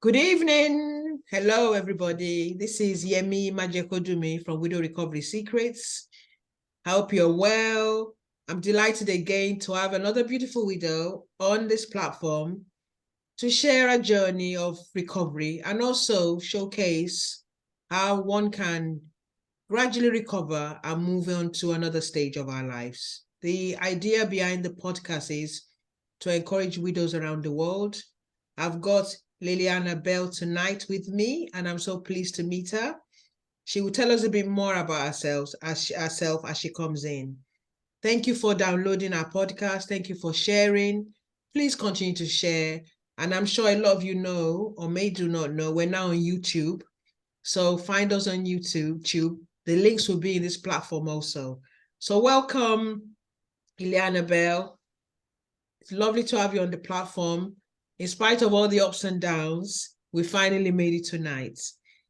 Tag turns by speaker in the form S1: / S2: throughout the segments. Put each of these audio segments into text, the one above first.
S1: Good evening. Hello, everybody. This is Yemi Majekodumi from Widow Recovery Secrets. I hope you're well. I'm delighted again to have another beautiful widow on this platform to share a journey of recovery and also showcase how one can gradually recover and move on to another stage of our lives. The idea behind the podcast is to encourage widows around the world. I've got Llianabel tonight with me, and I'm so pleased to meet her. She will tell us a bit more about herself as she comes in. Thank you for downloading our podcast. Thank you for sharing. Please continue to share. And I'm sure a lot of you know, or may do not know, we're now on YouTube. So find us on YouTube. The links will be in this platform also. So welcome, Llianabel. It's lovely to have you on the platform. In spite of all the ups and downs, we finally made it tonight.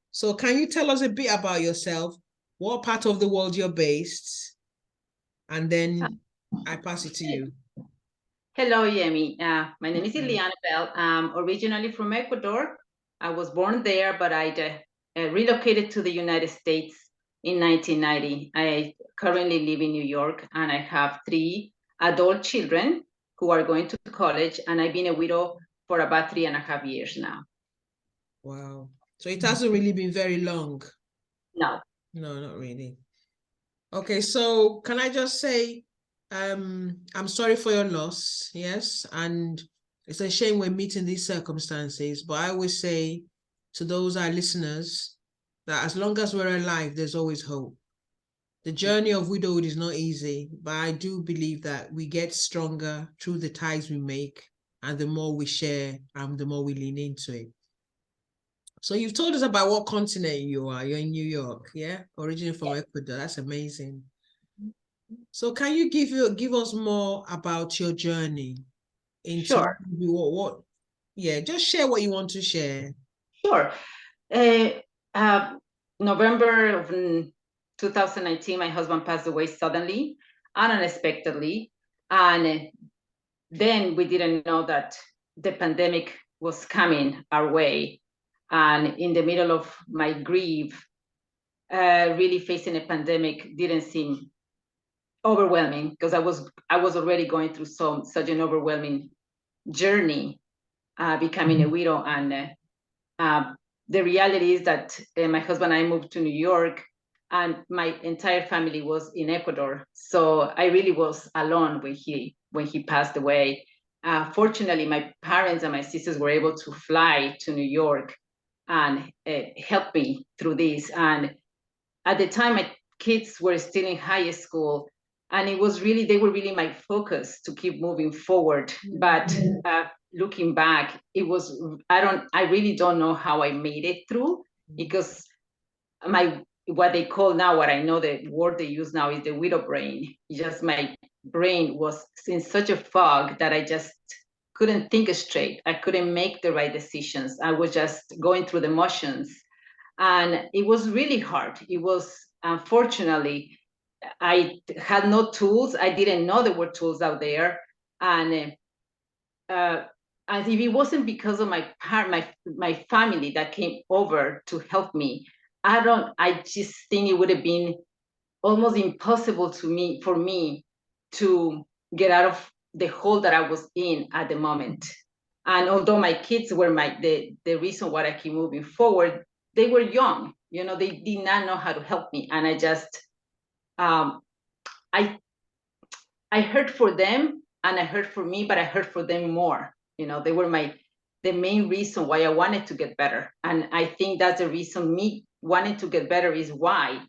S1: So can you tell us a bit about yourself? What part of the world you're based? And then I pass it to you.
S2: Hello, Yemi. My name is Llianabel. I'm originally from Ecuador. I was born there, but I relocated to the United States in 1990. I currently live in New York, and I have 3 adult children who are going to college, and I've been a widow for about 3.5 years now.
S1: Wow. So it hasn't really been very long.
S2: No.
S1: No, not really. Okay, so can I just say, I'm sorry for your loss, yes, and it's a shame we're meeting these circumstances, but I always say to those our listeners that as long as we're alive, there's always hope. The journey of widowhood is not easy, but I do believe that we get stronger through the ties we make, and the more we share, and the more we lean into it. So you've told us about what continent you are. You're in New York, yeah? Originally from Ecuador. That's amazing. So can you give us more about your journey into
S2: Sure.
S1: Just share what you want to share.
S2: Sure. November of 2019, my husband passed away suddenly and unexpectedly. And then we didn't know that the pandemic was coming our way. And in the middle of my grief, really facing a pandemic didn't seem overwhelming, because I was already going through such an overwhelming journey, becoming a widow. And the reality is that my husband and I moved to New York, and my entire family was in Ecuador. So I really was alone when he passed away. Fortunately, my parents and my sisters were able to fly to New York and help me through this. And at the time, my kids were still in high school, and they were really my focus to keep moving forward. But looking back, I really don't know how I made it through, because what they call now, what I know the word they use now is the widow brain. Just my brain was in such a fog that I just couldn't think straight. I couldn't make the right decisions. I was just going through the motions. And it was really hard. It was, unfortunately, I had no tools. I didn't know there were tools out there. And if it wasn't because of my family that came over to help me, I just think it would have been almost impossible for me to get out of the hole that I was in at the moment. And although my kids were the reason why I keep moving forward, they were young, they did not know how to help me. And I just, I heard for them, and I heard for me, but I heard for them more. They were the main reason why I wanted to get better. And I think that's the reason me wanting to get better is why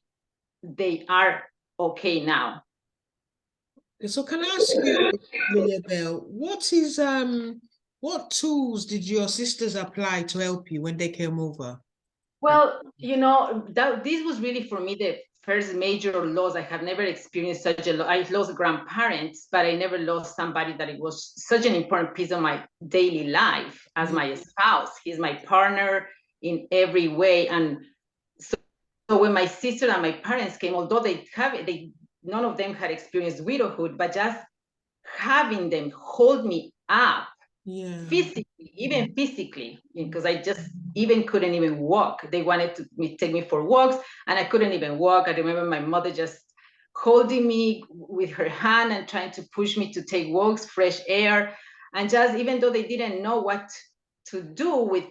S2: they are okay now.
S1: So can I ask you, Llianabel, what tools did your sisters apply to help you when they came over?
S2: Well, this was really for me the first major loss. I have never experienced such a loss. I lost grandparents, but I never lost somebody that it was such an important piece of my daily life as my spouse. He's my partner in every way. And so when my sister and my parents came, although none of them had experienced widowhood, but just having them hold me up
S1: Yeah.
S2: physically, even physically, because I just even couldn't even walk. They wanted to take me for walks, and I couldn't even walk. I remember my mother just holding me with her hand and trying to push me to take walks, fresh air, and just even though they didn't know what to do with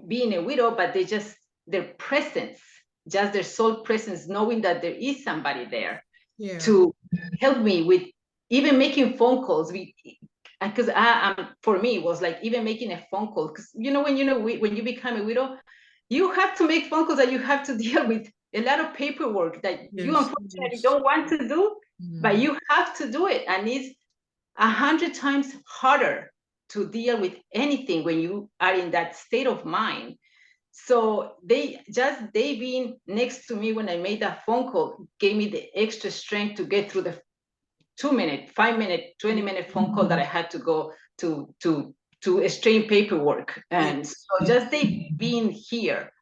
S2: being a widow, but they just their presence, just their sole presence, knowing that there is somebody there
S1: Yeah.
S2: to help me with even making phone calls. Because for me it was like even making a phone call, because when you become a widow, you have to make phone calls and you have to deal with a lot of paperwork that you
S1: Yes.
S2: unfortunately
S1: Yes.
S2: don't want to do, but
S1: Mm.
S2: you have to do it, and it's 100 times harder to deal with anything when you are in that state of mind. So they being next to me when I made that phone call gave me the extra strength to get through the 2 minute, 5 minute, 20-minute phone call that I had to go to exchange paperwork. And
S1: Yes.
S2: so just they being here,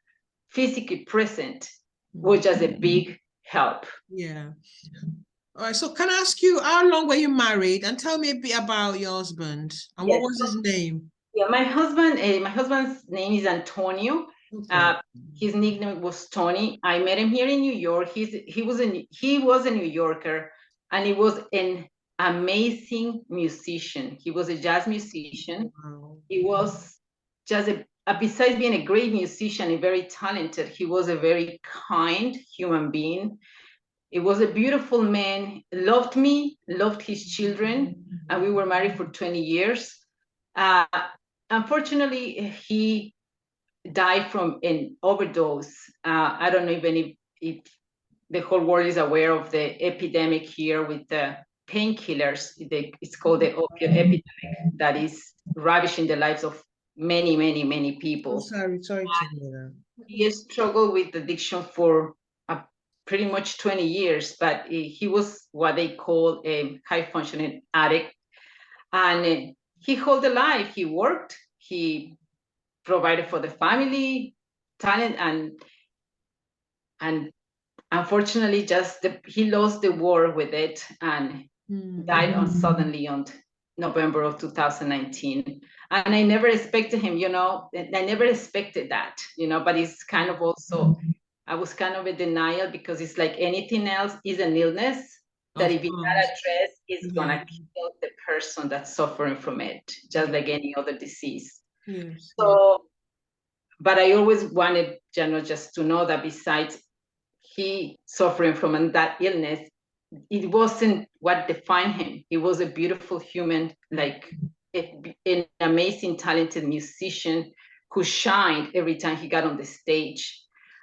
S2: physically present, was
S1: Mm.
S2: just a big help.
S1: Yeah. All right. So can I ask you, how long were you married? And tell me a bit about your husband. And what
S2: Yes.
S1: was his name?
S2: Yeah, my husband's name is Antonio.
S1: Okay.
S2: Uh, his nickname was Tony. I met him here in New York. He was a New Yorker, and he was an amazing musician. He was a jazz musician.
S1: Wow.
S2: He was just besides being a great musician and very talented, he was a very kind human being. He was a beautiful man, loved me, loved his children, and we were married for 20 years. Uh, Unfortunately, he died from an overdose. I don't know even if the whole world is aware of the epidemic here with the painkillers. It's called the opioid epidemic that is ravishing the lives of many, many, many
S1: Oh,
S2: people.
S1: sorry to hear
S2: He has struggled with addiction for pretty much 20 years, but he was what they call a high functioning addict. And he held the life. He worked, he provided for the family, talent, and unfortunately, he lost the war with it and
S1: that.
S2: died suddenly on November of 2019. And I never expected him, I never expected that, but it's kind of also, I was kind of a denial, because it's like anything else is an illness that
S1: Of
S2: if it's not
S1: course.
S2: addressed, it's
S1: Yeah.
S2: gonna kill the person that's suffering from it, just like any other disease.
S1: Yes. Yeah.
S2: So, but I always wanted Jano just to know that besides he suffering from that illness, it wasn't what defined him. He was a beautiful human, like an amazing, talented musician who shined every time he got on the stage.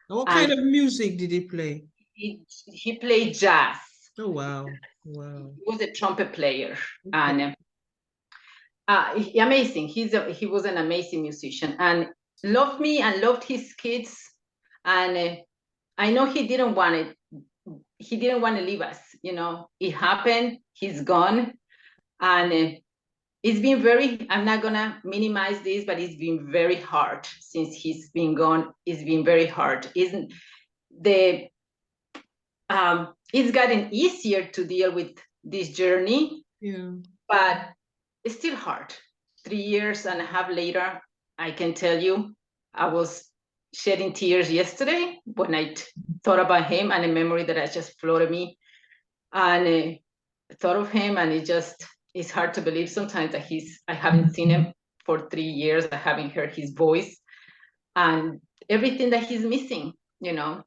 S1: And what kind
S2: And
S1: of music did he play?
S2: he played jazz.
S1: Oh, wow. Wow.
S2: He was a trumpet player,
S1: Okay.
S2: and amazing. He was an amazing musician and loved me and loved his kids. And I know he didn't want it. He didn't want to leave us. It happened. He's gone, and it's been very. I'm not gonna minimize this, but it's been very hard since he's been gone. It's been very hard. Isn't the It's gotten easier to deal with this journey,
S1: Yeah.
S2: but it's still hard. 3 years and a half later, I can tell you, I was shedding tears yesterday when I thought about him, and a memory that I just floated me, and thought of him, and it's hard to believe sometimes that I haven't seen him for 3 years. I haven't heard his voice, and everything that he's missing,
S1: Yeah.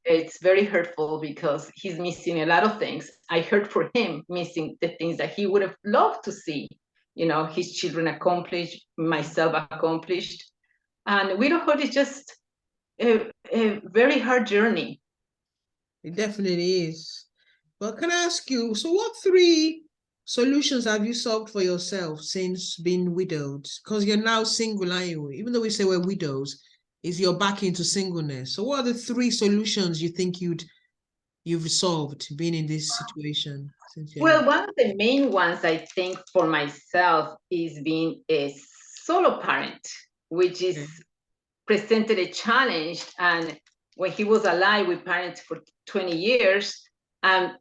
S2: it's very hurtful, because he's missing a lot of things. I heard for him missing the things that he would have loved to see, his children accomplished, myself accomplished. And widowhood is just a very hard journey.
S1: It definitely is. But can I ask you, so what three solutions have you solved for yourself since being widowed? Because you're now single, aren't you? Even though we say we're widows, is you're back into singleness. So what are the three solutions you think you've solved being in this situation since you're
S2: Well, one of the main ones I think for myself is being a solo parent, which is
S1: okay?
S2: presented a challenge. And when he was alive, we parented for 20 years. And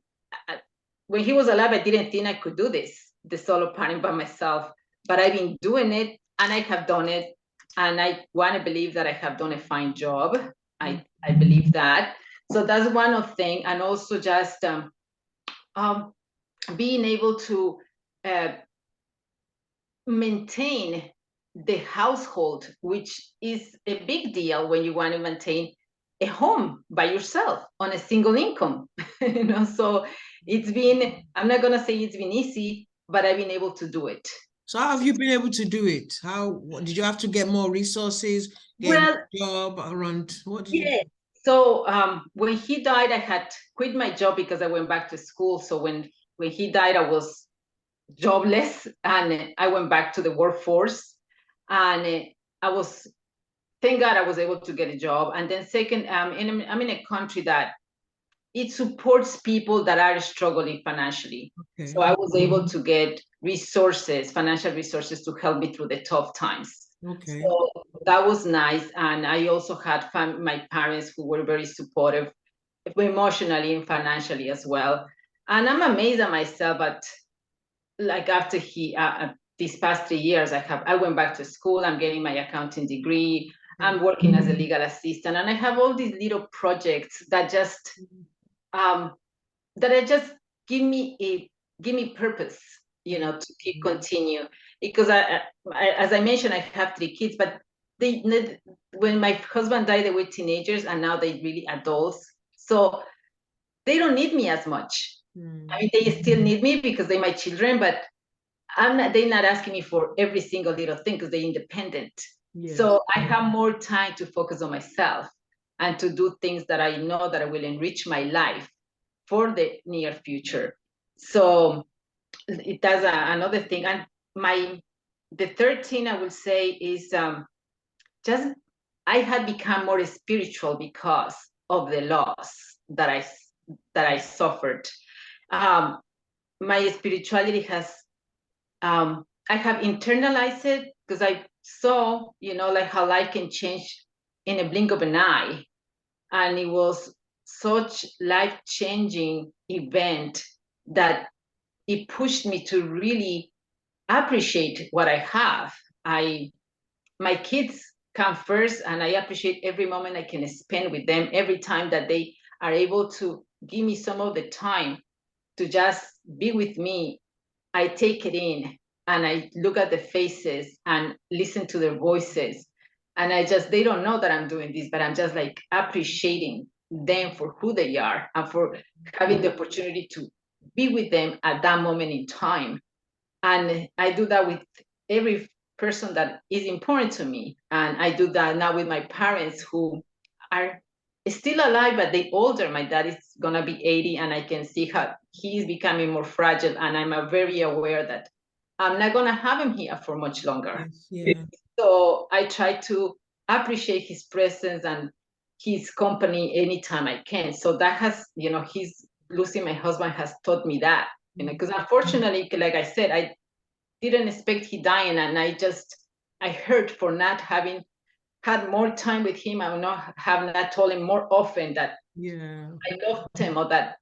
S2: when he was alive, I didn't think I could do this, the solo parent by myself. but I've been doing it, and I have done it, and I want to believe that I have done a fine job. I believe that. So that's one of thing, and also just um, being able to maintain the household, which is a big deal when you want to maintain a home by yourself on a single income. So it's been, I'm not going to say it's been easy, but I've been able to do it.
S1: So how have you been able to do it? Did you have to get more resources, get
S2: Well,
S1: a job around? What did you do?
S2: yeah. So when he died, I had quit my job because I went back to school. So when he died, I was jobless, and I went back to the workforce, and I was, thank God I was able to get a job. And then second, I'm in a country that it supports people that are struggling financially.
S1: Okay.
S2: So I was able to get resources, financial resources, to help me through the tough times.
S1: Okay.
S2: So that was nice. And I also had my parents who were very supportive emotionally and financially as well. And I'm amazed at myself, but like after these past 3 years, I went back to school. I'm getting my accounting degree. I'm working as a legal assistant, and I have all these little projects that just um, give me purpose, to keep continue. Because as I mentioned, I have 3 kids, but when my husband died, they were teenagers, and now they're really adults. So they don't need me as much. I mean, they still need me because they're my children, but they're not asking me for every single little thing because they're independent.
S1: Yeah.
S2: So I have more time to focus on myself and to do things that I know that will enrich my life for the near future. So that's another thing. And the third thing I would say is just I had become more spiritual because of the loss that I suffered. My spirituality has I have internalized it because I saw, like how life can change in a blink of an eye. And it was such life-changing event that it pushed me to really appreciate what I have. My kids come first, and I appreciate every moment I can spend with them, every time that they are able to give me some of the time to just be with me. I take it in, and I look at the faces and listen to their voices. And they don't know that I'm doing this, but I'm just like appreciating them for who they are and for having the opportunity to be with them at that moment in time. And I do that with every person that is important to me. And I do that now with my parents, who are still alive, but they older. My dad is gonna be 80, and I can see how he's becoming more fragile. And I'm very aware that I'm not gonna have him here for much longer.
S1: Yes, yeah.
S2: So I try to appreciate his presence and his company anytime I can. So that has, he's losing my husband has taught me that, because unfortunately, like I said, I didn't expect he dying, and I hurt for not having had more time with him. I would not have not told him more often that
S1: Yeah.
S2: I loved him, or that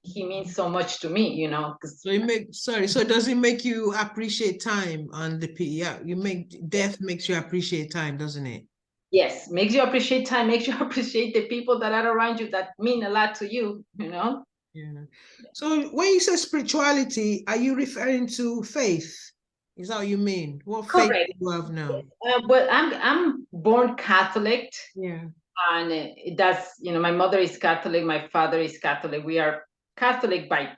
S2: he means so much to me,
S1: So does it make you appreciate time on the yeah, death makes you appreciate time, doesn't it?
S2: Yes, makes you appreciate time, makes you appreciate the people that are around you that mean a lot to you,
S1: Yeah. So when you say spirituality, are you referring to faith? Is that what you mean? What faith
S2: Correct.
S1: do you have now?
S2: But I'm born Catholic,
S1: Yeah.
S2: and that's, my mother is Catholic, my father is Catholic. We are Catholic by,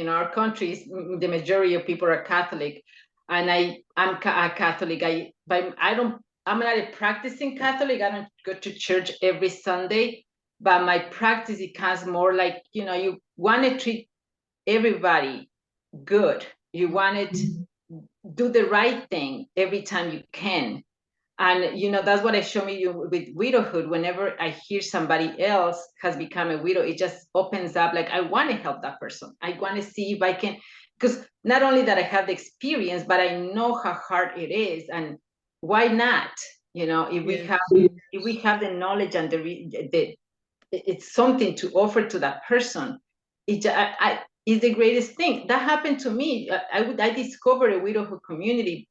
S2: our country is, the majority of people are Catholic, and I'm a Catholic. I'm not a practicing Catholic. I don't go to church every Sunday, but my practice, it comes more like, you want to treat everybody good. You want to do the right thing every time you can. And that's what I show me with widowhood. Whenever I hear somebody else has become a widow, it just opens up, like I want to help that person. I want to see if I can, because not only that I have the experience, but I know how hard it is. And why not? If we have the knowledge and it's something to offer to that person, it's the greatest thing that happened to me. I discovered a widowhood community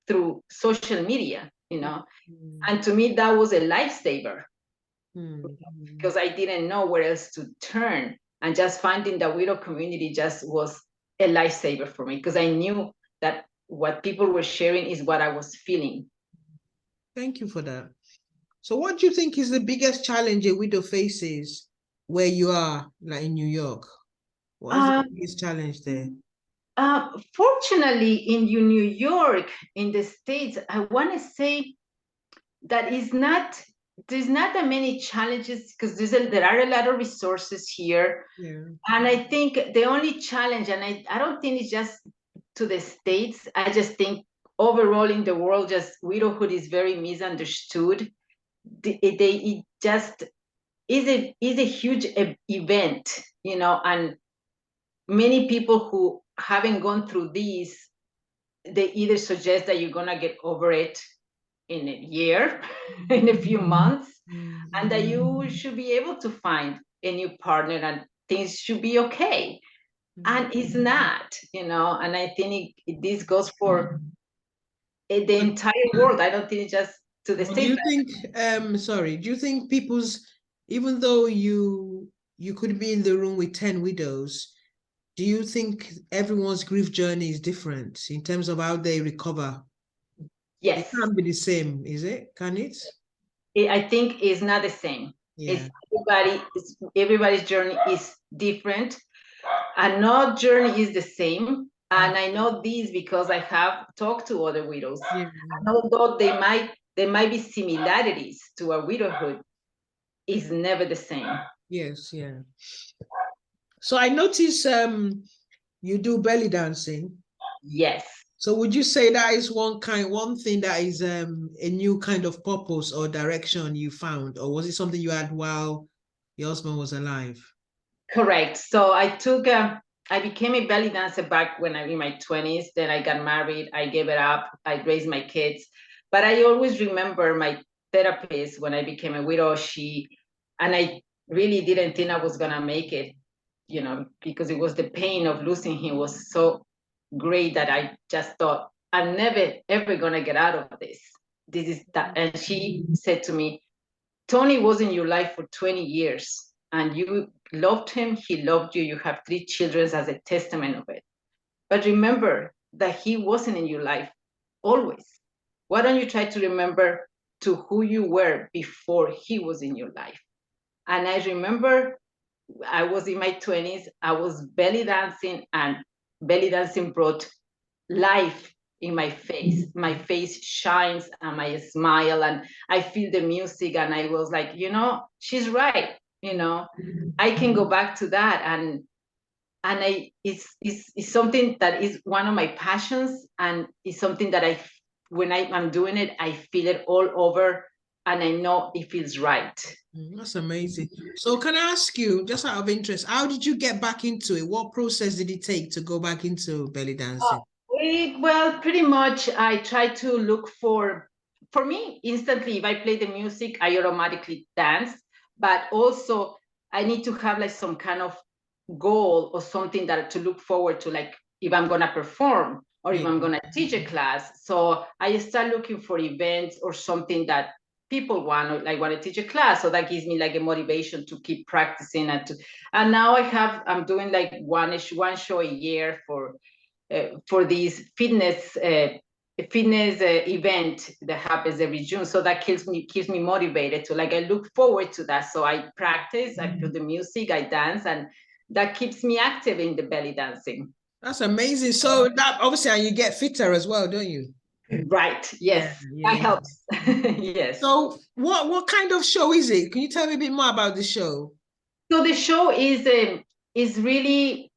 S2: through social media, and to me that was a lifesaver, because I didn't know where else to turn, and just finding the widow community just was a lifesaver for me, because I knew that what people were sharing is what I was feeling.
S1: Thank you for that. So what do you think is the biggest challenge a widow faces where you are, like in New York? What is the biggest challenge there?
S2: Fortunately, in New York, in the States, I want to say that there's not that many challenges, because there are a lot of resources here.
S1: Yeah.
S2: And I think the only challenge, and I don't think it's just to the States, I just think overall in the world, just widowhood is very misunderstood. It just is a huge event, and many people who haven't gone through these, they either suggest that you're gonna get over it in a year, in a few months, and that you should be able to find a new partner and things should be okay. And it's not, and I think this goes for the entire world. I don't think it's just to the
S1: Do
S2: States.
S1: you think, sorry, do you think people's, even though you could be in the room with 10 widows, do you think everyone's grief journey is different in terms of how they recover? It
S2: Yes,
S1: can't be the same, is it? Can it?
S2: I think it's not the same.
S1: Yeah.
S2: Everybody's journey is different, and no journey is the same. And I know this because I have talked to other widows.
S1: Yeah.
S2: And although there might be similarities to a widowhood, it's never the same.
S1: Yes, yeah. So I notice you do belly dancing.
S2: Yes.
S1: So would you say that is one thing that is a new kind of purpose or direction you found, or was it something you had while your husband was alive?
S2: Correct. So I became a belly dancer back when I was in my 20s. Then I got married. I gave it up. I raised my kids. But I always remember my therapist when I became a widow. And I really didn't think I was going to make it, because it was the pain of losing him was so great that I just thought, I'm never, ever going to get out of this. This is that. And she said to me, Tony was in your life for 20 years and you loved him, he loved you, you have 3 children as a testament of it. But remember that he wasn't in your life always. Why don't you try to remember to who you were before he was in your life? And I remember I was in my 20s, I was belly dancing, and belly dancing brought life in my face. My face shines and I smile and I feel the music, and I was like, she's right. I can go back to that, and it's something that is one of my passions, and it's something that when I'm doing it, I feel it all over, and I know it feels right.
S1: That's amazing. So can I ask you, just out of interest, how did you get back into it? What process did it take to go back into belly dancing?
S2: Well, pretty much I try to look for me, instantly, if I play the music, I automatically dance, but also I need to have like some kind of goal or something that to look forward to, like if I'm going to perform or if I'm going to teach a class. So I start looking for events or something that people want to teach a class. So that gives me like a motivation to keep practicing, and now I'm doing like one show a year for this fitness event that happens every June. So that keeps me motivated to, like, I look forward to that. So I practice, I feel the music, I dance, and that keeps me active in the belly dancing.
S1: That's amazing. So that obviously, and you get fitter as well, don't you?
S2: Right. Yes.
S1: Yeah.
S2: That helps. Yes.
S1: So what kind of show is it? Can you tell me a bit more about the show?
S2: So the show is really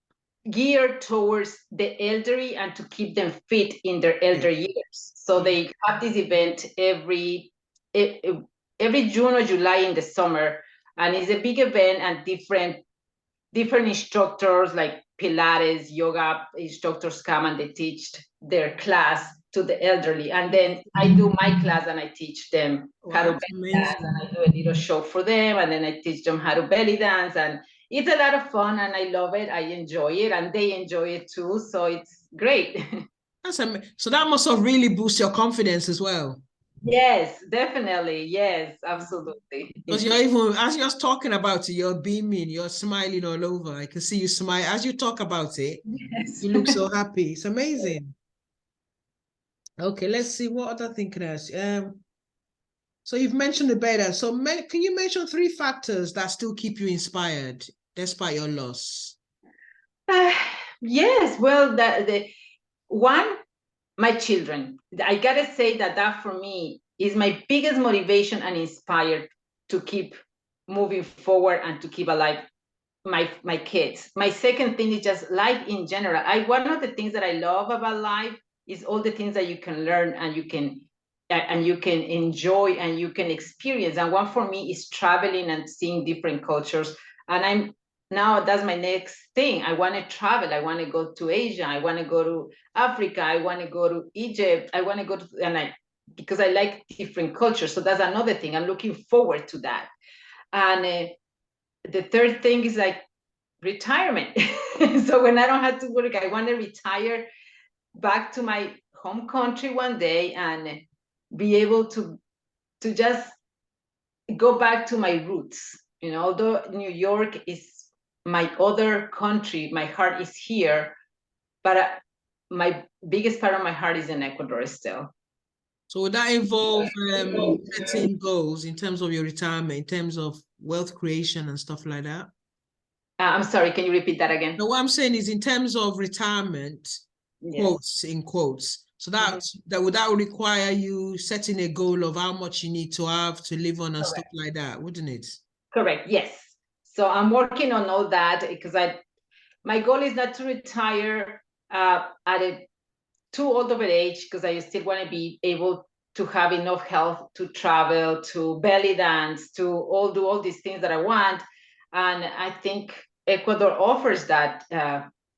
S2: geared towards the elderly and to keep them fit in their elder years. So they have this event every June or July in the summer, and it's a big event, and different instructors like Pilates, yoga instructors come and they teach their class to the elderly. And then I do my class and I teach them how to belly dance, and I do a little show for them, and then I teach them how to belly dance. And it's a lot of fun and I love it. I enjoy it and they enjoy it too. So it's great.
S1: So that must have really boosted your confidence as well.
S2: Yes, definitely. Yes, absolutely.
S1: Because you're even, as you're talking about it, you're beaming, you're smiling all over. I can see you smile. As you talk about it,
S2: Yes.
S1: you look so happy. It's amazing. Okay, let's see what other thing can I ask. So you've mentioned the beta. So can you mention 3 factors that still keep you inspired despite your loss?
S2: Yes, well, the one, my children. I gotta say that for me is my biggest motivation and inspired to keep moving forward and to keep alive my kids. My second thing is just life in general. One of the things that I love about life is all the things that you can learn and you can enjoy and you can experience. And one for me is traveling and seeing different cultures. And that's my next thing. I want to travel. I want to go to Asia. I want to go to Africa. I want to go to Egypt. I want to go to because I like different cultures. So that's another thing. I'm looking forward to that. And the third thing is like retirement. So when I don't have to work, I want to retire back to my home country one day and be able to just go back to my roots. Although New York is my other country, my heart is here, but my biggest part of my heart is in Ecuador still.
S1: So would that involve setting goals in terms of your retirement, in terms of wealth creation and stuff like that?
S2: I'm sorry, can you repeat that again?
S1: No, what I'm saying is in terms of retirement,
S2: Yes.
S1: quotes in quotes. So that would require you setting a goal of how much you need to have to live on and stuff like that, wouldn't it?
S2: Correct. Yes. So I'm working on all that because my goal is not to retire at a too old of an age, because I still want to be able to have enough health to travel, to belly dance, to do all these things that I want. And I think Ecuador offers that.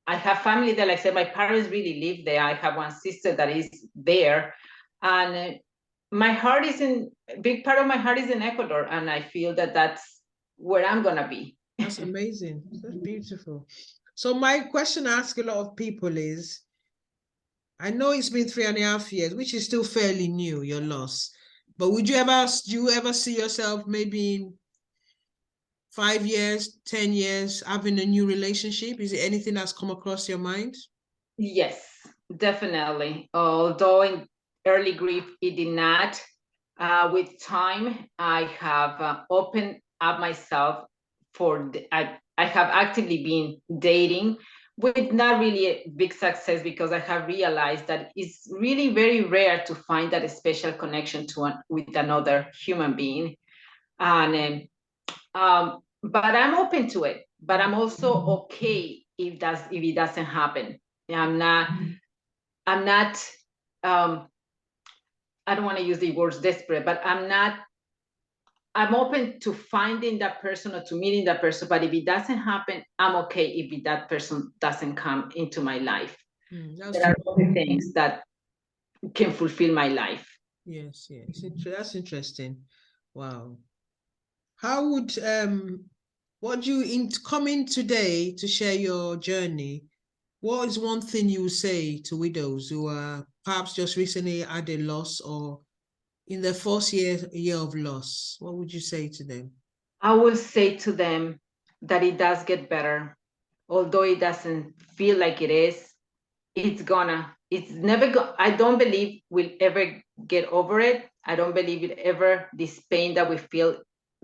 S2: I have family there. Like I said, my parents really live there. I have one sister that is there. And my heart is a big part of my heart is in Ecuador. And I feel that that's where I'm going to be.
S1: That's amazing. That's beautiful. So my question I ask a lot of people is, I know it's been 3.5 years, which is still fairly new, your loss. But do you ever see yourself maybe in 5 years, 10 years, having a new relationship? Is it anything that's come across your mind?
S2: Yes, definitely. Although in early grief, it did not. With time, I have opened up myself I have actively been dating with not really a big success, because I have realized that it's really very rare to find that special connection with another human being. And but I'm open to it. But I'm also okay if it doesn't happen. I'm not I don't want to use the words desperate, but I'm open to finding that person or to meeting that person. But if it doesn't happen, I'm okay if that person doesn't come into my life. There are other things that can fulfill my life.
S1: Yes, yes. That's interesting. Wow. How would what you in coming today to share your journey? What is one thing you would say to widows who are perhaps just recently had a loss or in their first year of loss? What would you say to them?
S2: I will say to them that it does get better, although it doesn't feel like it is. It's never I don't believe we'll ever get over it. I don't believe it ever, this pain that we feel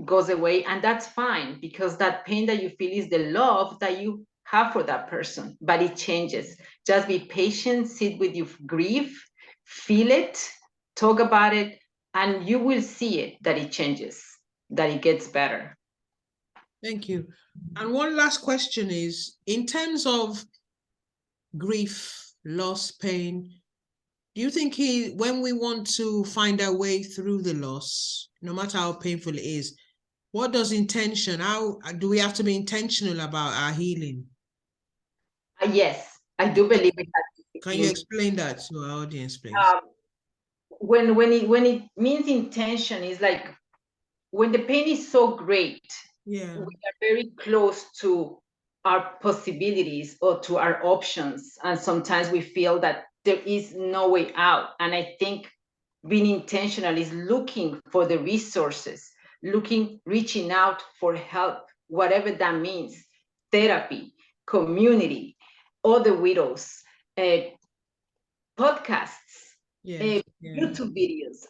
S2: goes away. And that's fine, because that pain that you feel is the love that you have for that person, but it changes. Just be patient, sit with your grief, feel it, talk about it, and you will see it, that it changes, that it gets better.
S1: Thank you. And one last question is, in terms of grief, loss, pain, do you think when we want to find our way through the loss, no matter how painful it is, what does intention, how do we have to be intentional about our healing?
S2: Yes, I do believe it.
S1: Can you explain that to our audience, please?
S2: When it means intention, is like when the pain is so great,
S1: Yeah.
S2: we are very close to our possibilities or to our options, and sometimes we feel that there is no way out. And I think being intentional is looking for the resources, reaching out for help, whatever that means, therapy, community, other widows, podcasts,
S1: Yes, yeah.
S2: YouTube videos.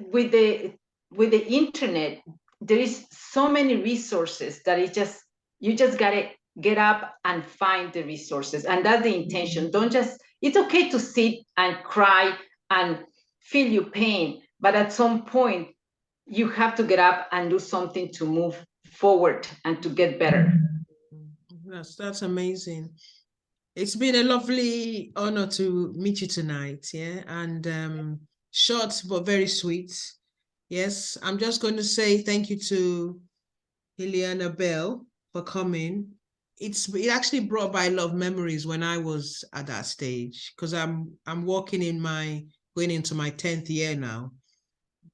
S2: With the internet, there is so many resources that you just gotta get up and find the resources, and that's the intention. Don't just. It's okay to sit and cry and feel your pain, but at some point, you have to get up and do something to move forward and to get better.
S1: That's amazing. It's been a lovely honor to meet you tonight, yeah, and short but very sweet. Yes, I'm just going to say thank you to Llianabel for coming. It actually brought by a lot of memories when I was at that stage, because I'm going into my 10th year now.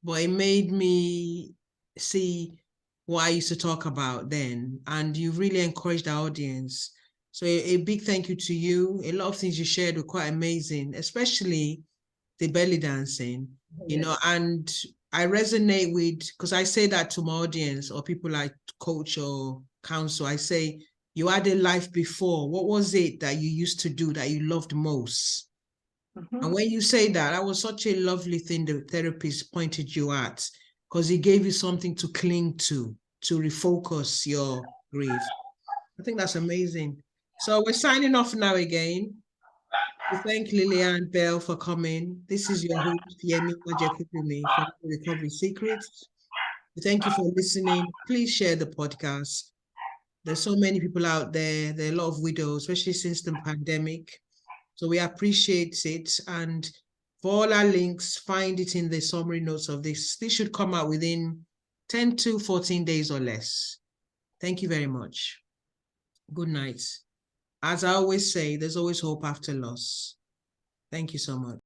S1: But it made me see what I used to talk about then, and you really encouraged the audience. So a big thank you to you. A lot of things you shared were quite amazing, especially the belly dancing, and I resonate with, because I say that to my audience or people like coach or counsel. I say, you had a life before. What was it that you used to do that you loved most? And when you say that, that was such a lovely thing the therapist pointed you at, because he gave you something to cling to refocus your grief. I think that's amazing. So we're signing off now again. We thank Llianabel for coming. This is your host, Yemi Majekupumi from Recovery Secrets. We thank you for listening. Please share the podcast. There's so many people out there. There are a lot of widows, especially since the pandemic. So we appreciate it. And for all our links, find it in the summary notes of this. This should come out within 10 to 14 days or less. Thank you very much. Good night. As I always say, there's always hope after loss. Thank you so much.